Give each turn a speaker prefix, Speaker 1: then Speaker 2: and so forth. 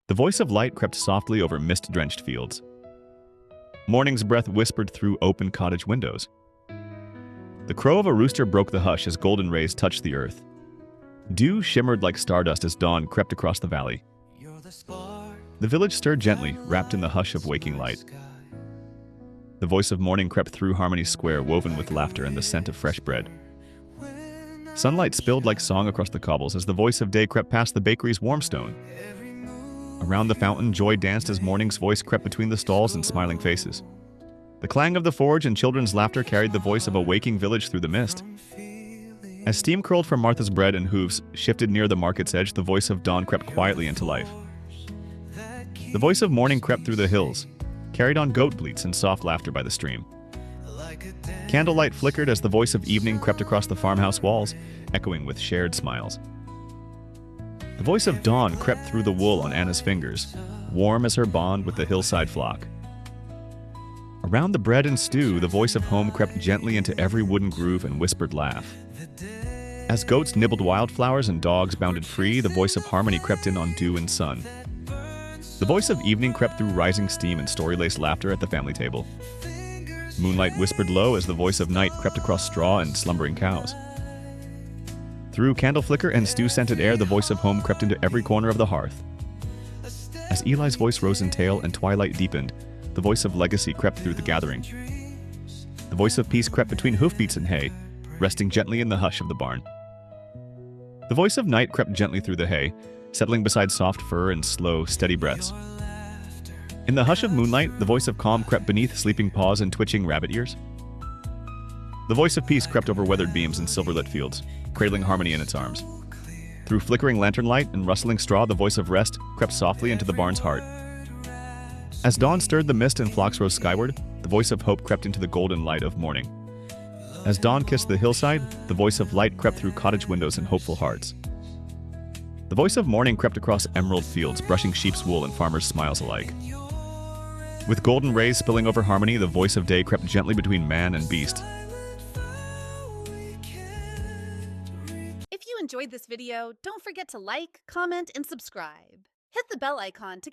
Speaker 1: The voice of light crept softly over mist-drenched fields. Morning's breath whispered through open cottage windows. The crow of a rooster broke the hush as golden rays touched the earth. Dew shimmered like stardust as dawn crept across the valley. The village stirred gently, wrapped in the hush of waking light. The voice of morning crept through Harmony Square, woven with laughter and the scent of fresh bread. Sunlight spilled like song across the cobbles as the voice of day crept past the bakery's warm stone. Around the fountain, joy danced as morning's voice crept between the stalls and smiling faces. The clang of the forge and children's laughter carried the voice of a waking village through the mist. As steam curled from Martha's bread and hooves shifted near the market's edge, the voice of dawn crept quietly into life. The voice of morning crept through the hills, carried on goat bleats and soft laughter by the stream. Candlelight flickered as the voice of evening crept across the farmhouse walls, echoing with shared smiles. The voice of dawn crept through the wool on Anna's fingers, warm as her bond with the hillside flock. Around the bread and stew, the voice of home crept gently into every wooden groove and whispered laugh. As goats nibbled wildflowers and dogs bounded free, the voice of harmony crept in on dew and sun. The voice of evening crept through rising steam and story-laced laughter at the family table. Moonlight whispered low as the voice of night crept across straw and slumbering cows. Through candle flicker and stew-scented air, the voice of home crept into every corner of the hearth. As Eli's voice rose in tale and twilight deepened, the voice of legacy crept through the gathering. The voice of peace crept between hoofbeats and hay, resting gently in the hush of the barn. The voice of night crept gently through the hay, settling beside soft fur and slow, steady breaths. In the hush of moonlight, the voice of calm crept beneath sleeping paws and twitching rabbit ears. The voice of peace crept over weathered beams and silver-lit fields, cradling harmony in its arms. Through flickering lantern light and rustling straw, the voice of rest crept softly into the barn's heart. As dawn stirred the mist and flocks rose skyward, the voice of hope crept into the golden light of morning. As dawn kissed the hillside, the voice of light crept through cottage windows and hopeful hearts. The voice of morning crept across emerald fields, brushing sheep's wool and farmers' smiles alike. With golden rays spilling over harmony, the voice of day crept gently between man and beast.
Speaker 2: If you enjoyed this video, don't forget to like, comment, and subscribe. Hit the bell icon to